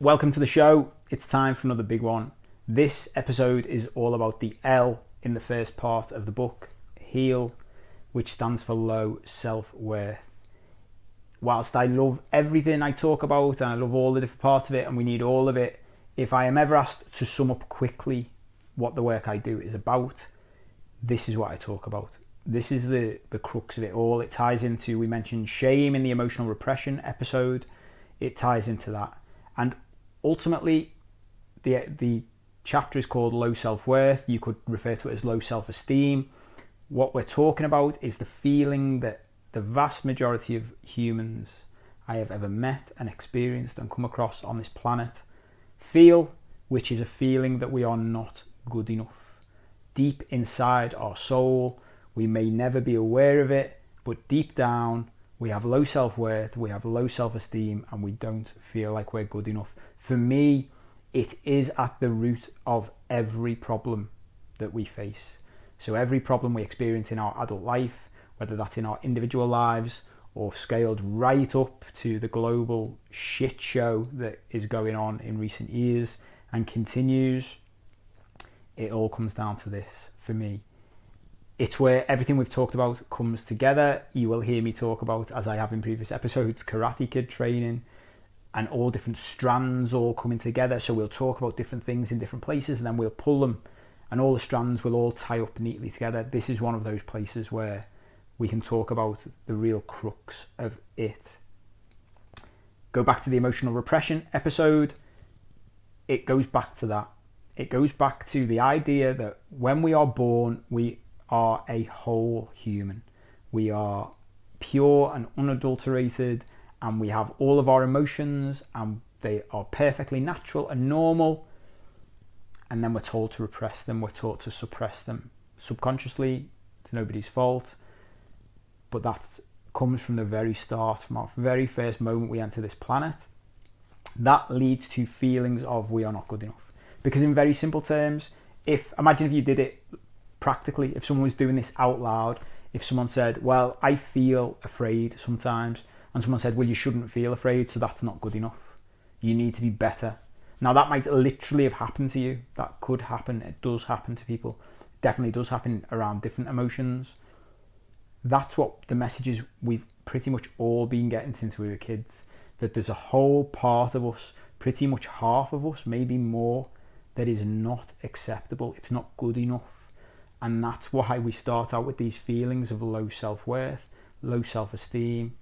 Welcome to the show. It's time for another big one. This episode is all about the L in the first part of the book, HEAL, which stands for low self-worth. Whilst I love everything I talk about and I love all the different parts of it and we need all of it, if I am ever asked to sum up quickly what the work I do is about, this is what I talk about. This is the crux of it all. It ties into, we mentioned shame in the emotional repression episode. It ties into that. And ultimately, the chapter is called Low Self-Worth. You could refer to it as low self-esteem. What we're talking about is the feeling that the vast majority of humans I have ever met and experienced and come across on this planet feel, which is a feeling that we are not good enough. Deep inside our soul, we may never be aware of it, but deep down, we have low self-worth, we have low self-esteem, and we don't feel like we're good enough. For me, it is at the root of every problem that we face. So every problem we experience in our adult life, whether that's in our individual lives or scaled right up to the global shit show that is going on in recent years and continues, it all comes down to this for me. It's where everything we've talked about comes together. You will hear me talk about, as I have in previous episodes, Karate Kid training and all different strands all coming together. So we'll talk about different things in different places and then we'll pull them and all the strands will all tie up neatly together. This is one of those places where we can talk about the real crux of it. Go back to the emotional repression episode. It goes back to that. It goes back to the idea that when we are born, we are a whole human. We are pure and unadulterated, and we have all of our emotions, and they are perfectly natural and normal. And then we're told to repress them, we're taught to suppress them subconsciously. It's nobody's fault, but that comes from the very start, from our very first moment we enter this planet. That leads to feelings of we are not good enough. Because in very simple terms, imagine if you did it practically, if someone was doing this out loud, if someone said, well, I feel afraid sometimes, and someone said, well, you shouldn't feel afraid, so that's not good enough. You need to be better. Now, that might literally have happened to you. That could happen. It does happen to people. It definitely does happen around different emotions. That's what the messages we've pretty much all been getting since we were kids, that there's a whole part of us, pretty much half of us, maybe more, that is not acceptable. It's not good enough. And that's why we start out with these feelings of low self-worth, low self-esteem,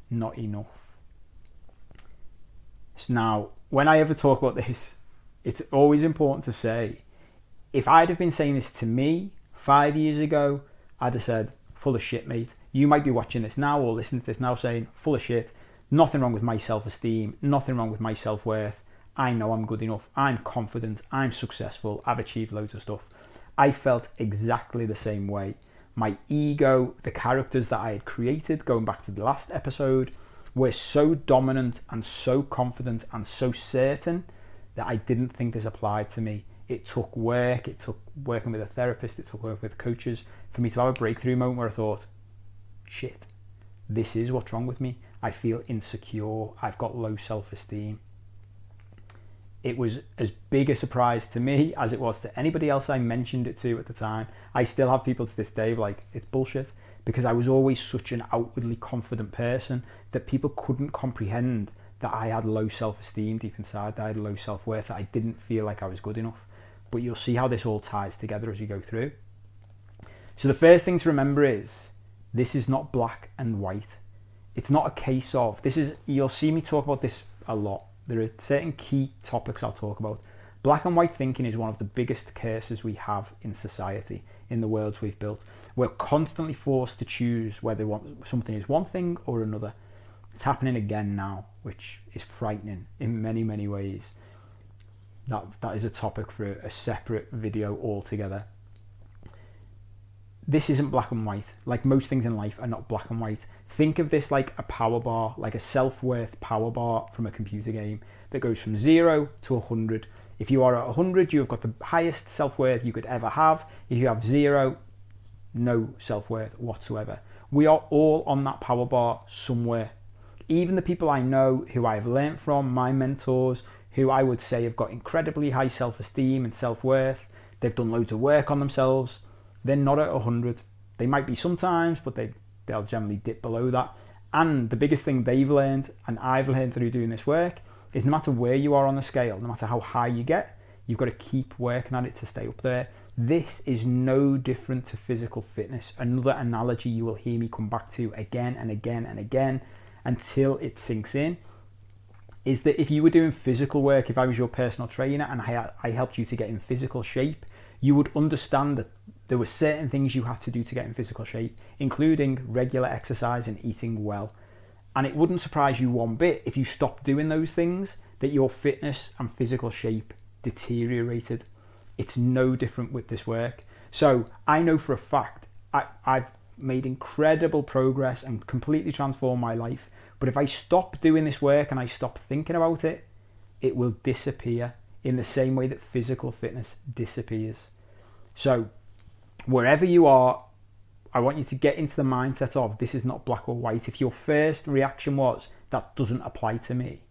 not enough. So now, when I ever talk about this, it's always important to say, if I'd have been saying this to me 5 years ago, I'd have said, full of shit, mate. You might be watching this now or listening to this now saying, full of shit, nothing wrong with my self-esteem, nothing wrong with my self-worth. I know I'm good enough. I'm confident. I'm successful. I've achieved loads of stuff. I felt exactly the same way. My ego, the characters that I had created, going back to the last episode, were so dominant and so confident and so certain that I didn't think this applied to me. It took work, it took working with a therapist, it took work with coaches for me to have a breakthrough moment where I thought, shit, this is what's wrong with me. I feel insecure. I've got low self-esteem. It was as big a surprise to me as it was to anybody else I mentioned it to at the time. I still have people to this day like, it's bullshit, because I was always such an outwardly confident person that people couldn't comprehend that I had low self-esteem deep inside, that I had low self-worth, that I didn't feel like I was good enough. But you'll see how this all ties together as you go through. So the first thing to remember is, this is not black and white. It's not a case of, you'll see me talk about this a lot. There are certain key topics I'll talk about. Black and white thinking is one of the biggest curses we have in society, in the worlds we've built. We're constantly forced to choose whether something is one thing or another. It's happening again now, which is frightening in many, many ways. That is a topic for a separate video altogether. This isn't black and white. Like most things in life are not black and white. Think of this like a power bar, like a self-worth power bar from a computer game that goes from 0 to 100. If you are at 100, you've got the highest self-worth you could ever have. If you have 0, no self-worth whatsoever. We are all on that power bar somewhere. Even the people I know who I've learnt from, my mentors, who I would say have got incredibly high self-esteem and self-worth. They've done loads of work on themselves. They're not at 100. They might be sometimes, but they'll generally dip below that. And the biggest thing they've learned, and I've learned through doing this work, is no matter where you are on the scale, no matter how high you get, you've got to keep working at it to stay up there. This is no different to physical fitness. Another analogy you will hear me come back to again and again and again until it sinks in is that if you were doing physical work, if I was your personal trainer and I helped you to get in physical shape, you would understand that there were certain things you had to do to get in physical shape, including regular exercise and eating well. And it wouldn't surprise you one bit if you stopped doing those things that your fitness and physical shape deteriorated. It's no different with this work. So I know for a fact I've made incredible progress and completely transformed my life. But if I stop doing this work and I stop thinking about it, it will disappear in the same way that physical fitness disappears. So wherever you are, I want you to get into the mindset of this is not black or white. If your first reaction was, that doesn't apply to me,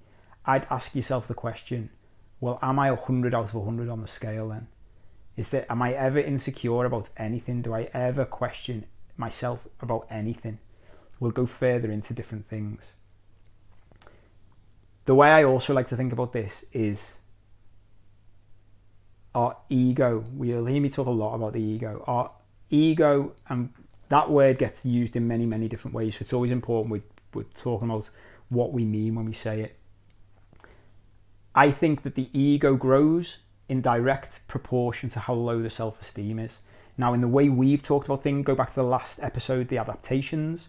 I'd ask yourself the question, well, am I 100 out of 100 on the scale then? Am I ever insecure about anything? Do I ever question myself about anything? We'll go further into different things. The way I also like to think about this is our ego. We'll hear me talk a lot about the ego. Our ego, and that word gets used in many, many different ways. So it's always important we're talking about what we mean when we say it. I think that the ego grows in direct proportion to how low the self-esteem is. Now, in the way we've talked about things, go back to the last episode, the adaptations.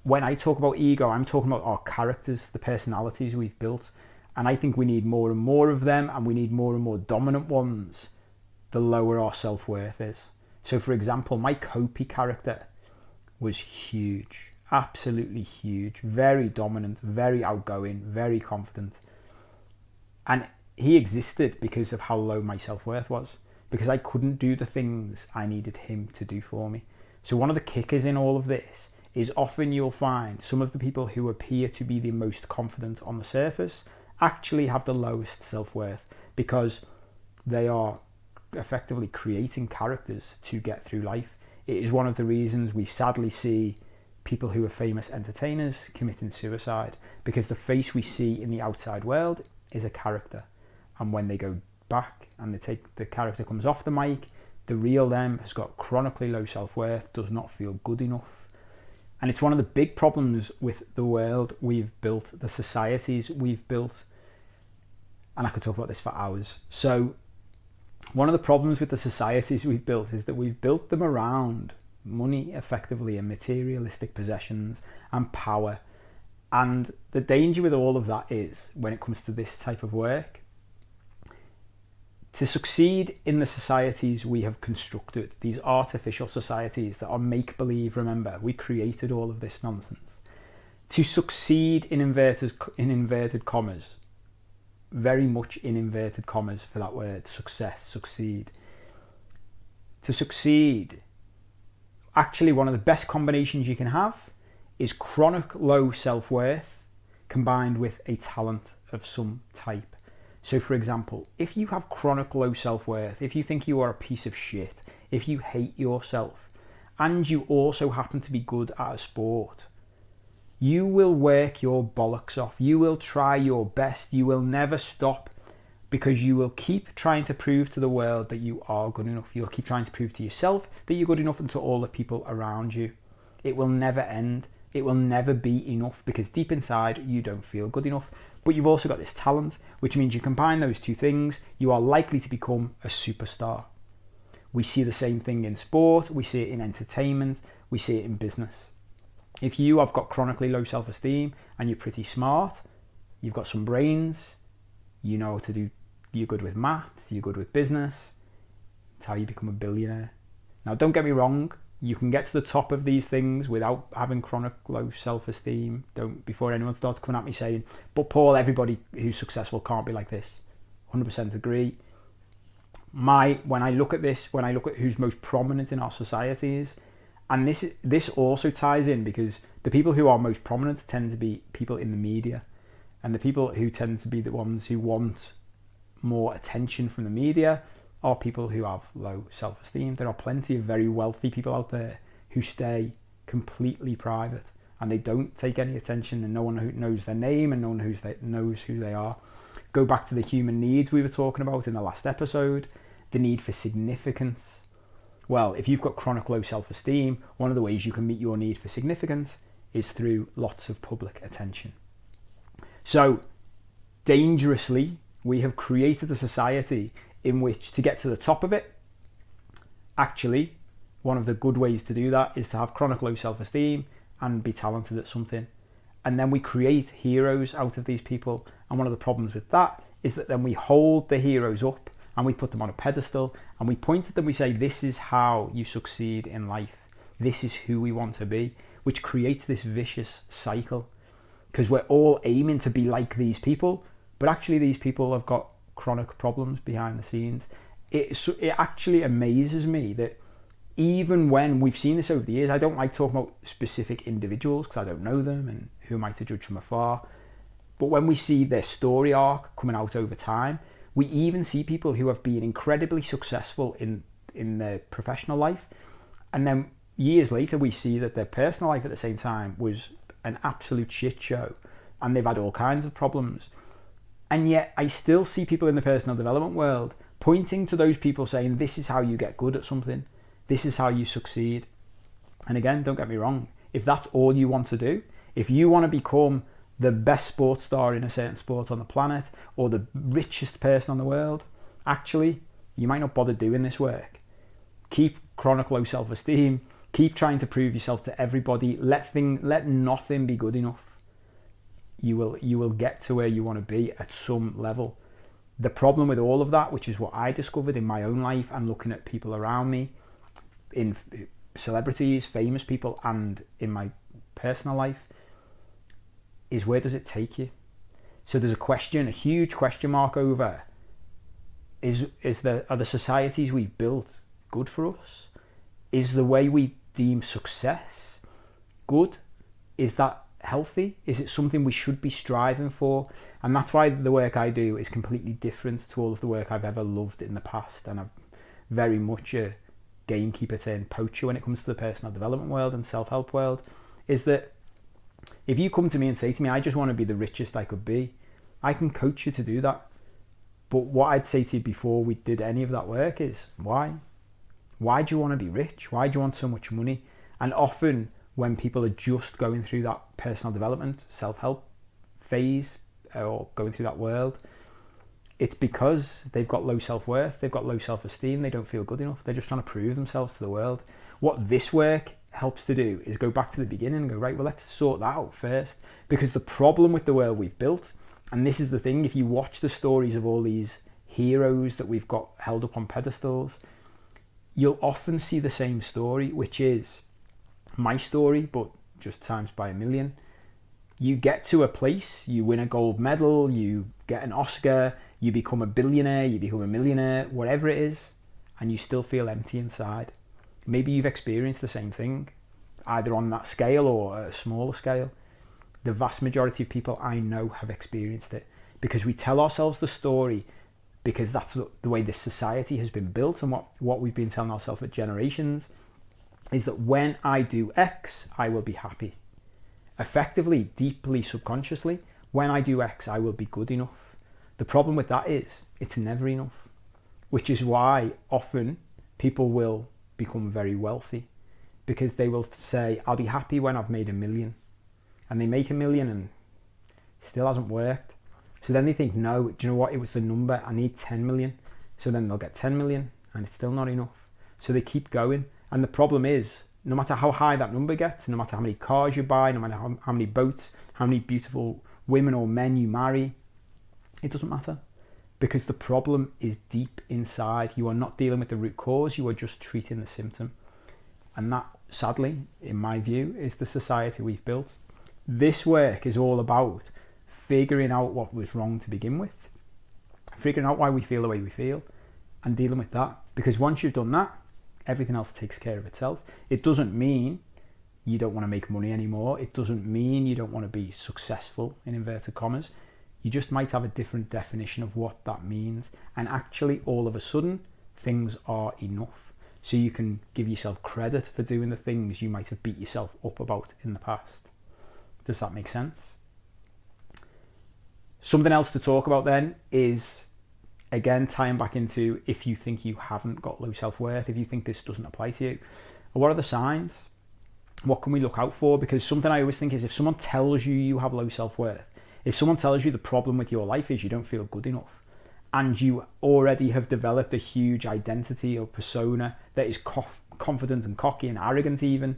When I talk about ego, I'm talking about our characters, the personalities we've built. And I think we need more and more of them, and we need more and more dominant ones the lower our self-worth is. So, for example, my Copy character was huge, absolutely huge, very dominant, very outgoing, very confident. And he existed because of how low my self-worth was, because I couldn't do the things I needed him to do for me. So one of the kickers in all of this is often you'll find some of the people who appear to be the most confident on the surface actually have the lowest self-worth, because they are effectively creating characters to get through life. It is one of the reasons we sadly see people who are famous entertainers committing suicide, because the face we see in the outside world is a character. And when they go back and the character comes off the mic, the real them has got chronically low self-worth, does not feel good enough. And it's one of the big problems with the world we've built, the societies we've built. And I could talk about this for hours. So one of the problems with the societies we've built is that we've built them around money, effectively, and materialistic possessions and power. And the danger with all of that is, when it comes to this type of work, to succeed in the societies we have constructed, these artificial societies that are make-believe, remember, we created all of this nonsense. To succeed in inverted commas, very much in inverted commas for that word, succeed. To succeed, actually one of the best combinations you can have is chronic low self-worth combined with a talent of some type. So for example, if you have chronic low self-worth, if you think you are a piece of shit, if you hate yourself, and you also happen to be good at a sport, you will work your bollocks off. You will try your best. You will never stop, because you will keep trying to prove to the world that you are good enough. You'll keep trying to prove to yourself that you're good enough, and to all the people around you. It will never end. It will never be enough, because deep inside you don't feel good enough. But you've also got this talent, which means you combine those two things, you are likely to become a superstar. We see the same thing in sport, we see it in entertainment, we see it in business. If you have got chronically low self-esteem and you're pretty smart, you've got some brains, you know what to do, you're good with maths, you're good with business, it's how you become a billionaire. Now, don't get me wrong, you can get to the top of these things without having chronic low self-esteem. Don't, before anyone starts coming at me saying, but Paul, everybody who's successful can't be like this. 100% agree. When I look at this, when I look at who's most prominent in our societies, and this also ties in, because the people who are most prominent tend to be people in the media. And the people who tend to be the ones who want more attention from the media are people who have low self-esteem. There are plenty of very wealthy people out there who stay completely private and they don't take any attention, and no one knows their name and no one knows who they are. Go back to the human needs we were talking about in the last episode, the need for significance. Well, if you've got chronic low self-esteem, one of the ways you can meet your need for significance is through lots of public attention. So, dangerously, we have created a society in which, to get to the top of it, actually, one of the good ways to do that is to have chronic low self-esteem and be talented at something. And then we create heroes out of these people. And one of the problems with that is that then we hold the heroes up and we put them on a pedestal and we point at them, we say, this is how you succeed in life. This is who we want to be, which creates this vicious cycle. Because we're all aiming to be like these people, but actually these people have got chronic problems behind the scenes. It actually amazes me that even when we've seen this over the years, I don't like talking about specific individuals because I don't know them and who am I to judge from afar. But when we see their story arc coming out over time, we even see people who have been incredibly successful in their professional life. And then years later, we see that their personal life at the same time was an absolute shit show. And they've had all kinds of problems. And yet I still see people in the personal development world pointing to those people saying, this is how you get good at something. This is how you succeed. And again, don't get me wrong. If that's all you want to do, if you want to become the best sports star in a certain sport on the planet or the richest person on the world, actually, you might not bother doing this work. Keep chronic low self-esteem. Keep trying to prove yourself to everybody. Let nothing be good enough. You will get to where you want to be at some level. The problem with all of that, which is what I discovered in my own life and looking at people around me, in celebrities, famous people, and in my personal life, is where does it take you? So there's a huge question mark over, are the societies we've built good for us? Is the way we deem success good? Is that healthy? Is it something we should be striving for? And that's why the work I do is completely different to all of the work I've ever loved in the past. And I'm very much a gamekeeper turned poacher when it comes to the personal development world and self-help world, is that if you come to me and say to me, I just want to be the richest I could be, I can coach you to do that. But what I'd say to you before we did any of that work is, why? Why do you want to be rich? Why do you want so much money? And often when people are just going through that personal development, self-help phase or going through that world, it's because they've got low self-worth, they've got low self-esteem, they don't feel good enough. They're just trying to prove themselves to the world. What this work helps to do is go back to the beginning and go, right, well, let's sort that out first. Because the problem with the world we've built, and this is the thing, if you watch the stories of all these heroes that we've got held up on pedestals, you'll often see the same story, which is my story, but just times by a million. You get to a place, you win a gold medal, you get an Oscar, you become a billionaire, you become a millionaire, whatever it is, and you still feel empty inside. Maybe you've experienced the same thing, either on that scale or a smaller scale. The vast majority of people I know have experienced it because we tell ourselves the story because that's the way this society has been built, and what we've been telling ourselves for generations is that when I do X, I will be happy. Effectively, deeply, subconsciously, when I do X, I will be good enough. The problem with that is it's never enough, which is why often people will become very wealthy because they will say, I'll be happy when I've made $1 million. And they make $1 million and still hasn't worked. So then they think, no, do you know what? It was the number. I need 10 million. So then they'll get 10 million and it's still not enough. So they keep going. And the problem is, no matter how high that number gets, no matter how many cars you buy, no matter how many boats, how many beautiful women or men you marry, it doesn't matter. Because the problem is deep inside. You are not dealing with the root cause. You are just treating the symptom. And that, sadly, in my view, is the society we've built. This work is all about figuring out what was wrong to begin with, figuring out why we feel the way we feel, and dealing with that. Because once you've done that, everything else takes care of itself. It doesn't mean you don't want to make money anymore. It doesn't mean you don't want to be successful, in inverted commas. You just might have a different definition of what that means. And actually, all of a sudden, things are enough. So you can give yourself credit for doing the things you might have beat yourself up about in the past. Does that make sense? Something else to talk about then is, again, tying back into if you think you haven't got low self-worth, if you think this doesn't apply to you, what are the signs? What can we look out for? Because something I always think is, if someone tells you you have low self-worth, if someone tells you the problem with your life is you don't feel good enough, and you already have developed a huge identity or persona that is confident and cocky and arrogant even,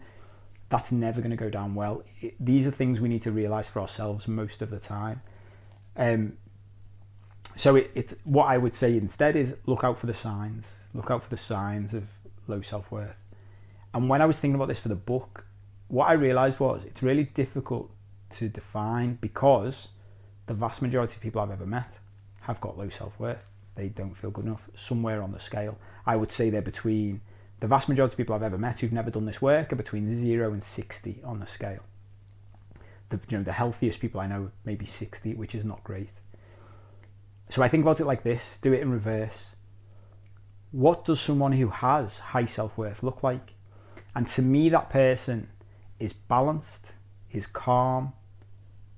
that's never going to go down well. These are things we need to realize for ourselves most of the time. So it's what I would say instead is look out for the signs. Look out for the signs of low self-worth. And when I was thinking about this for the book, what I realized was it's really difficult to define, because the vast majority of people I've ever met have got low self-worth. They don't feel good enough somewhere on the scale. I would say they're between, the vast majority of people I've ever met who've never done this work are between 0 and 60 on the scale. The healthiest people I know maybe 60, which is not great. So I think about it like this, do it in reverse. What does someone who has high self-worth look like? And to me, that person is balanced, is calm,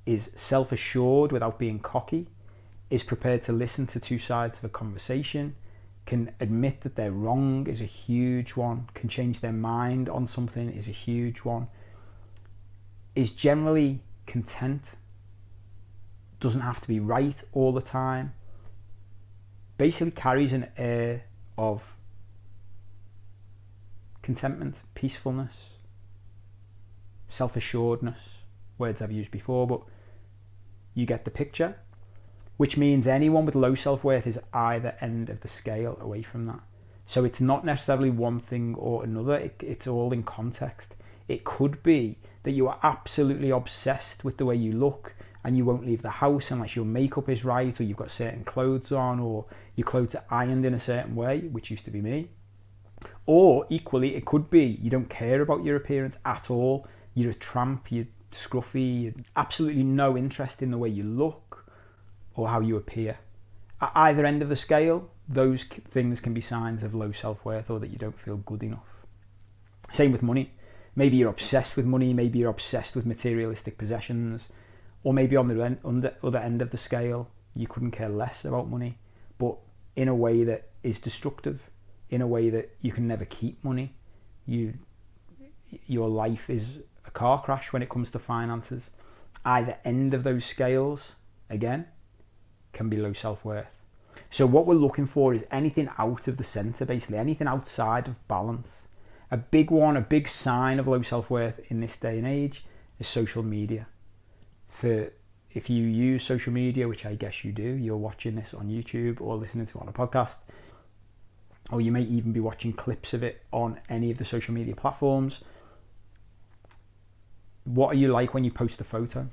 is self-assured without being cocky, is prepared to listen to two sides of a conversation, can admit that they're wrong is a huge one, can change their mind on something is a huge one, is generally content, doesn't have to be right all the time, basically carries an air of contentment, peacefulness, self-assuredness, words I've used before, but you get the picture, which means anyone with low self-worth is either end of the scale away from that. So it's not necessarily one thing or another, it's all in context. It could be that you are absolutely obsessed with the way you look and you won't leave the house unless your makeup is right, or you've got certain clothes on, or your clothes are ironed in a certain way, which used to be me. Or equally, it could be you don't care about your appearance at all. You're a tramp, you're scruffy, you absolutely no interest in the way you look or how you appear. At either end of the scale, those things can be signs of low self-worth or that you don't feel good enough. Same with money. Maybe you're obsessed with money, maybe you're obsessed with materialistic possessions, or maybe on the other end of the scale, you couldn't care less about money, but in a way that is destructive, in a way that you can never keep money. Your life is a car crash when it comes to finances. Either end of those scales, again, can be low self-worth. So what we're looking for is anything out of the center, basically, anything outside of balance. A big one, a big sign of low self-worth in this day and age is social media. If you use social media, which I guess you do, you're watching this on YouTube or listening to it on a podcast, or you may even be watching clips of it on any of the social media platforms. What are you like when you post a photo?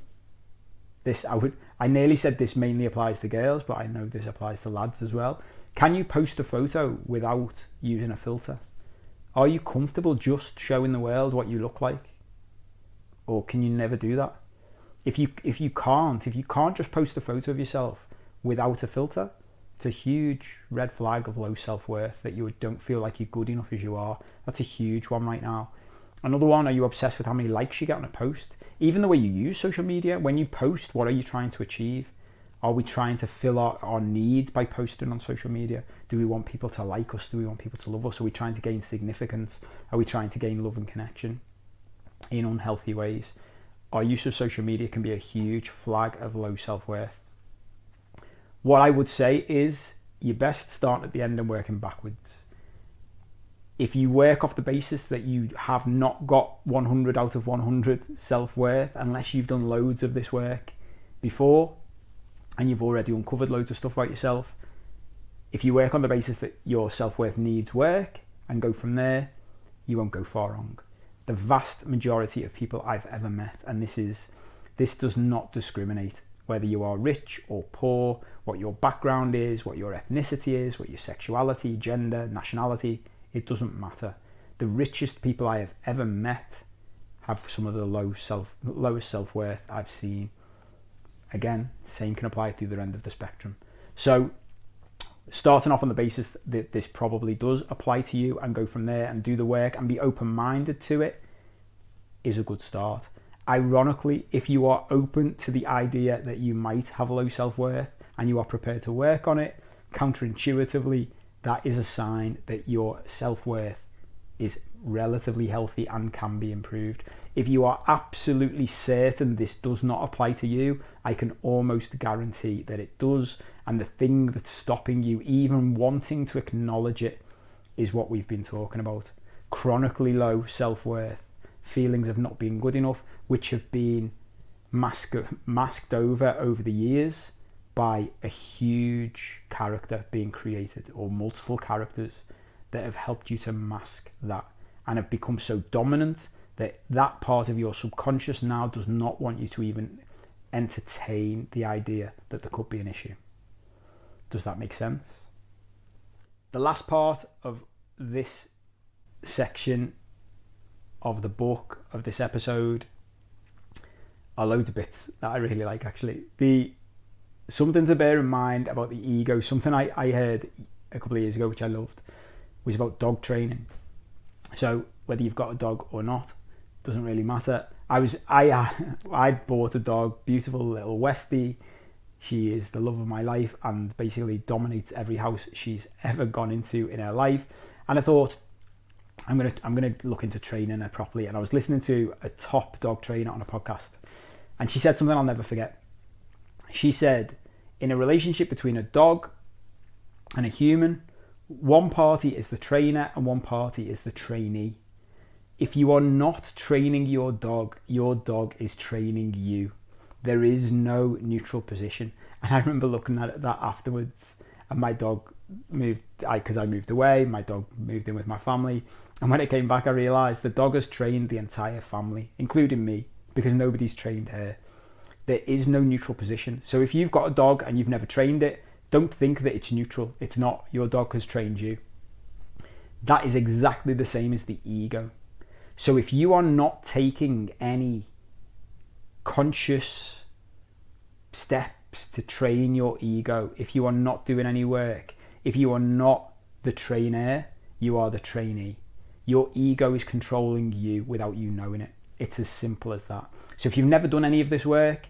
I nearly said this mainly applies to girls, but I know this applies to lads as well. Can you post a photo without using a filter? Are you comfortable just showing the world what you look like? Or can you never do that? If you can't just post a photo of yourself without a filter, it's a huge red flag of low self-worth, that you don't feel like you're good enough as you are. That's a huge one right now. Another one, are you obsessed with how many likes you get on a post? Even the way you use social media, when you post, what are you trying to achieve? Are we trying to fill our needs by posting on social media? Do we want people to like us? Do we want people to love us? Are we trying to gain significance? Are we trying to gain love and connection in unhealthy ways? Our use of social media can be a huge flag of low self-worth. What I would say is you best start at the end and working backwards. If you work off the basis that you have not got 100 out of 100 self-worth, unless you've done loads of this work before and you've already uncovered loads of stuff about yourself, if you work on the basis that your self-worth needs work and go from there, you won't go far wrong. The vast majority of people I've ever met, and this does not discriminate whether you are rich or poor, what your background is, what your ethnicity is, what your sexuality, gender, nationality, it doesn't matter. The richest people I have ever met have some of the lowest self-worth I've seen. Again, same can apply at the other end of the spectrum. So starting off on the basis that this probably does apply to you, and go from there and do the work and be open-minded to it, is a good start. Ironically, if you are open to the idea that you might have low self-worth and you are prepared to work on it, counterintuitively, that is a sign that your self-worth is relatively healthy and can be improved. If you are absolutely certain this does not apply to you, I can almost guarantee that it does. And the thing that's stopping you even wanting to acknowledge it is what we've been talking about. Chronically low self-worth, feelings of not being good enough, which have been masked over the years by a huge character being created, or multiple characters that have helped you to mask that, and have become so dominant that that part of your subconscious now does not want you to even entertain the idea that there could be an issue. Does that make sense? The last part of this section of the book, of this episode, are loads of bits that I really like, actually. Something to bear in mind about the ego, something I heard a couple of years ago, which I loved, was about dog training. So whether you've got a dog or not, doesn't really matter. I bought a dog, beautiful little Westie. She is the love of my life and basically dominates every house she's ever gone into in her life. And I thought, I'm gonna look into training her properly. And I was listening to a top dog trainer on a podcast, and she said something I'll never forget. She said, in a relationship between a dog and a human, one party is the trainer and one party is the trainee. If you are not training your dog is training you. There is no neutral position. And I remember looking at that afterwards, and my dog moved, because I moved away, my dog moved in with my family. And when it came back, I realised the dog has trained the entire family, including me, because nobody's trained her. There is no neutral position. So if you've got a dog and you've never trained it, don't think that it's neutral. It's not. Your dog has trained you. That is exactly the same as the ego. So if you are not taking any conscious steps to train your ego, if you are not doing any work, if you are not the trainer, you are the trainee. Your ego is controlling you without you knowing it. It's as simple as that. So if you've never done any of this work,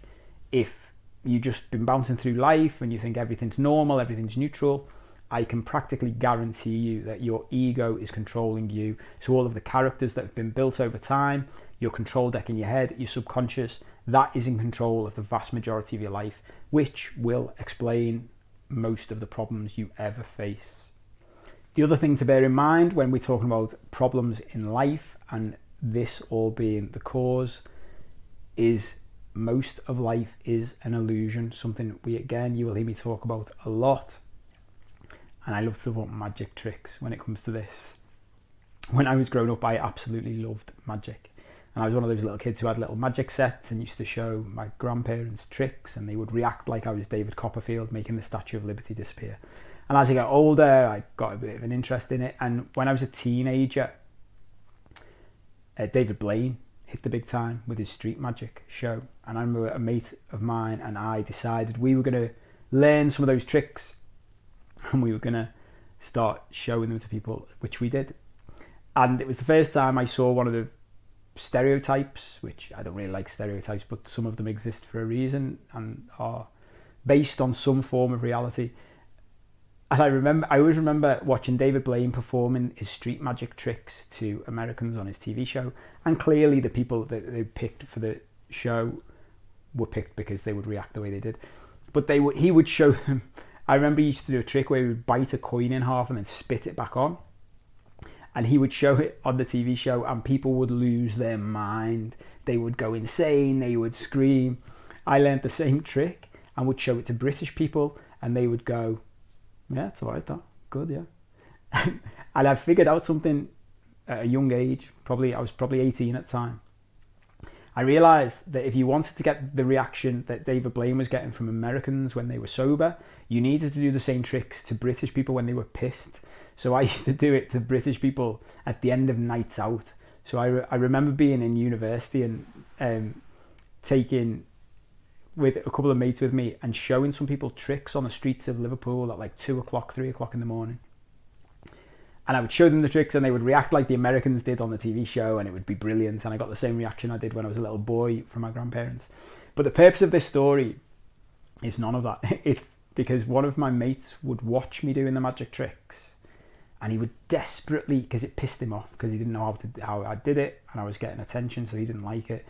if you've just been bouncing through life and you think everything's normal, everything's neutral, I can practically guarantee you that your ego is controlling you. So all of the characters that have been built over time, your control deck in your head, your subconscious, that is in control of the vast majority of your life, which will explain most of the problems you ever face. The other thing to bear in mind when we're talking about problems in life, and this all being the cause, is most of life is an illusion. Something you will hear me talk about a lot. And I love to talk about magic tricks when it comes to this. When I was growing up, I absolutely loved magic. And I was one of those little kids who had little magic sets and used to show my grandparents tricks, and they would react like I was David Copperfield making the Statue of Liberty disappear. And as I got older, I got a bit of an interest in it. And when I was a teenager, David Blaine hit the big time with his street magic show. And I remember a mate of mine and I decided we were going to learn some of those tricks, and we were going to start showing them to people, which we did. And it was the first time I saw one of the stereotypes, which I don't really like stereotypes, but some of them exist for a reason and are based on some form of reality. And I always remember watching David Blaine performing his street magic tricks to Americans on his TV show. And clearly the people that they picked for the show were picked because they would react the way they did. But he would show them. I remember he used to do a trick where he would bite a coin in half and then spit it back on. And he would show it on the TV show, and people would lose their mind. They would go insane. They would scream. I learned the same trick and would show it to British people, and they would go, yeah, it's all right, that. Good, yeah. And I figured out something at a young age. I was probably 18 at the time. I realised that if you wanted to get the reaction that David Blaine was getting from Americans when they were sober, you needed to do the same tricks to British people when they were pissed. So I used to do it to British people at the end of nights out. So I remember being in university and taking with a couple of mates with me and showing some people tricks on the streets of Liverpool at like 2 o'clock, 3 o'clock in the morning. And I would show them the tricks and they would react like the Americans did on the TV show, and it would be brilliant. And I got the same reaction I did when I was a little boy from my grandparents. But the purpose of this story is none of that. It's because one of my mates would watch me doing the magic tricks, and he would desperately, because it pissed him off, because he didn't know how I did it, and I was getting attention, so he didn't like it.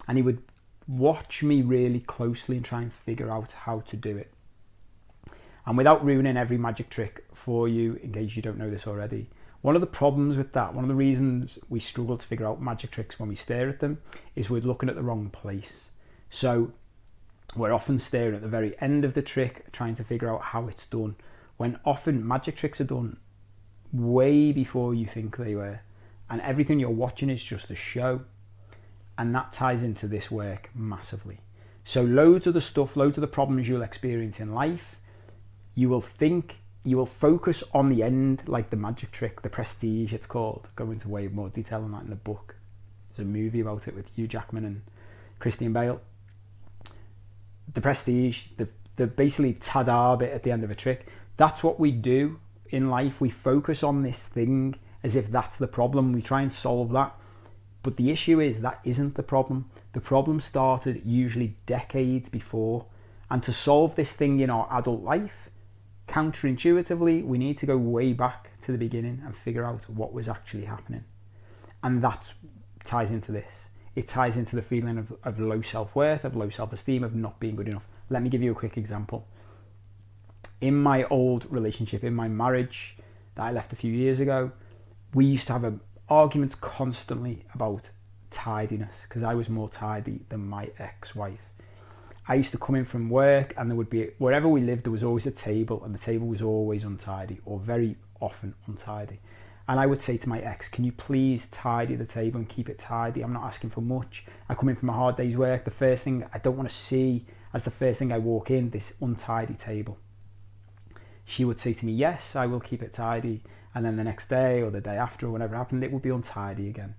And he would watch me really closely and try and figure out how to do it. And without ruining every magic trick for you, in case you don't know this already, one of the problems with that, one of the reasons we struggle to figure out magic tricks when we stare at them, is we're looking at the wrong place. So we're often staring at the very end of the trick, trying to figure out how it's done, when often magic tricks are done way before you think they were. And everything you're watching is just a show. And that ties into this work massively. So loads of the stuff, loads of the problems you'll experience in life, you will focus on the end, like the magic trick, the prestige it's called. Go into way more detail on that in the book. There's a movie about it with Hugh Jackman and Christian Bale. The prestige, the basically ta-da bit at the end of a trick, that's what we do in life. We focus on this thing as if that's the problem. We try and solve that. But the issue is that isn't the problem. The problem started usually decades before. And to solve this thing in our adult life, counterintuitively, we need to go way back to the beginning and figure out what was actually happening. And that ties into this. It ties into the feeling of low self-worth, of low self-esteem, of not being good enough. Let me give you a quick example. In my old relationship, in my marriage that I left a few years ago, we used to have arguments constantly about tidiness, because I was more tidy than my ex-wife. I used to come in from work and there would be, wherever we lived, there was always a table, and the table was always untidy, or very often untidy. And I would say to my ex, can you please tidy the table and keep it tidy? I'm not asking for much. I come in from a hard day's work. The first thing I don't want to see as the first thing I walk in, this untidy table. She would say to me, yes, I will keep it tidy. And then the next day or the day after or whenever it happened, it would be untidy again.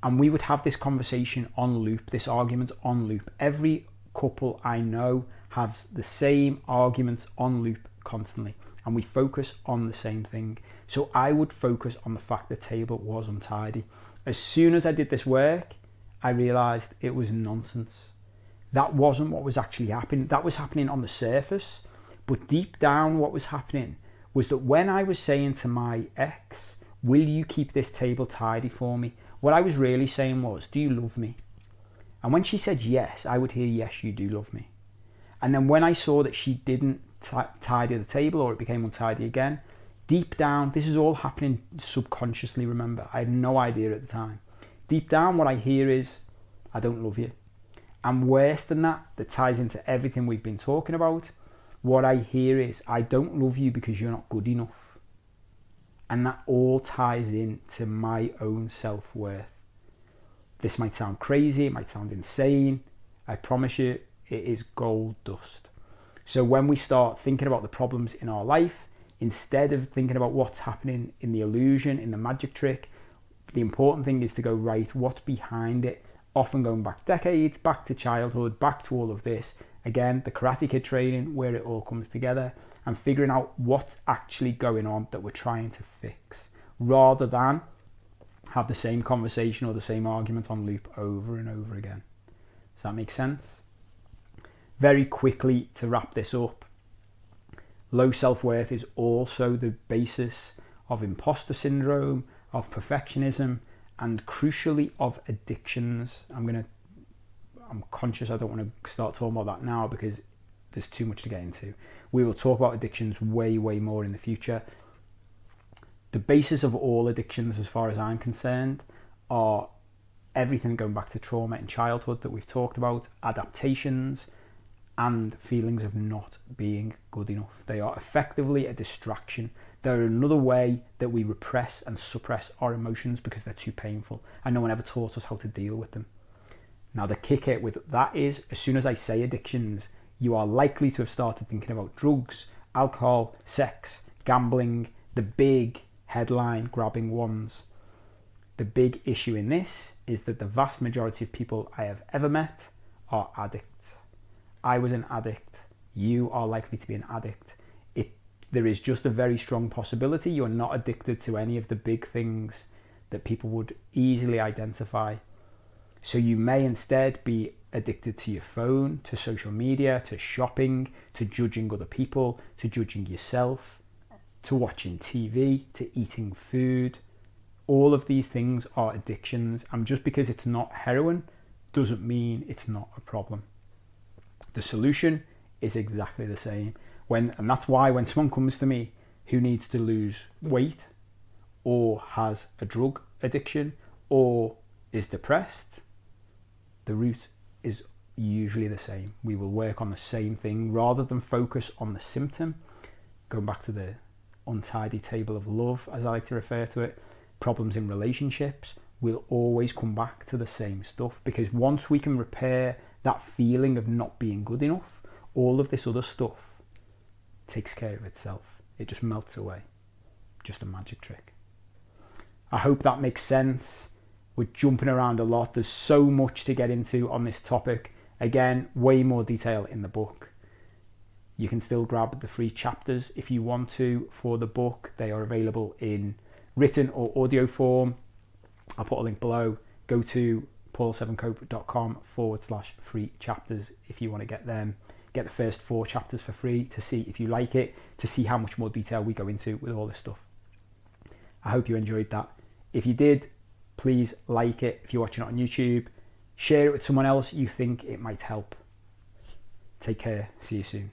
And we would have this conversation on loop, this argument on loop. Every couple I know have the same arguments on loop constantly, and we focus on the same thing. So I would focus on the fact the table was untidy. As soon as I did this work, I realized it was nonsense. That wasn't what was actually happening. That was happening on the surface, but deep down what was happening was that when I was saying to my ex, will you keep this table tidy for me, what I was really saying was, do you love me? And when she said yes, I would hear, yes, you do love me. And then when I saw that she didn't tidy the table, or it became untidy again, deep down, this is all happening subconsciously, remember. I had no idea at the time. Deep down, what I hear is, I don't love you. And worse than that, that ties into everything we've been talking about, what I hear is, I don't love you because you're not good enough. And that all ties into my own self-worth. This might sound crazy, it might sound insane. I promise you, it is gold dust. So when we start thinking about the problems in our life, instead of thinking about what's happening in the illusion, in the magic trick, the important thing is to go, right, what's behind it? Often going back decades, back to childhood, back to all of this. Again, the Karate Kid training, where it all comes together, and figuring out what's actually going on that we're trying to fix, rather than have the same conversation or the same argument on loop over and over again. Does that make sense? Very quickly, to wrap this up, low self-worth is also the basis of imposter syndrome, of perfectionism, and crucially of addictions. I'm conscious I don't want to start talking about that now because there's too much to get into. We will talk about addictions way more in the future. The basis of all addictions, as far as I'm concerned, are everything going back to trauma in childhood that we've talked about, adaptations, and feelings of not being good enough. They are effectively a distraction. They're another way that we repress and suppress our emotions because they're too painful, and no one ever taught us how to deal with them. Now, the kicker with that is, as soon as I say addictions, you are likely to have started thinking about drugs, alcohol, sex, gambling, the big headline grabbing ones. The big issue in this is that the vast majority of people I have ever met are addicts. I was an addict, you are likely to be an addict. There is just a very strong possibility you're not addicted to any of the big things that people would easily identify. So you may instead be addicted to your phone, to social media, to shopping, to judging other people, to judging yourself, to watching TV, to eating food. All of these things are addictions, and just because it's not heroin doesn't mean it's not a problem. The solution is exactly the same. And that's why when someone comes to me who needs to lose weight or has a drug addiction or is depressed, the route is usually the same. We will work on the same thing rather than focus on the symptom. Going back to the untidy table of love, as I like to refer to it, problems in relationships, we'll always come back to the same stuff, because once we can repair that feeling of not being good enough, all of this other stuff takes care of itself. It just melts away. Just a magic trick. I hope that makes sense. We're jumping around a lot. There's so much to get into on this topic. Again, way more detail in the book. You can still grab the free chapters if you want to for the book. They are available in written or audio form. I'll put a link below. Go to paul7cope.com/free chapters if you want to get them. Get the first 4 chapters for free to see if you like it, to see how much more detail we go into with all this stuff. I hope you enjoyed that. If you did, please like it. If you're watching it on YouTube, share it with someone else you think it might help. Take care. See you soon.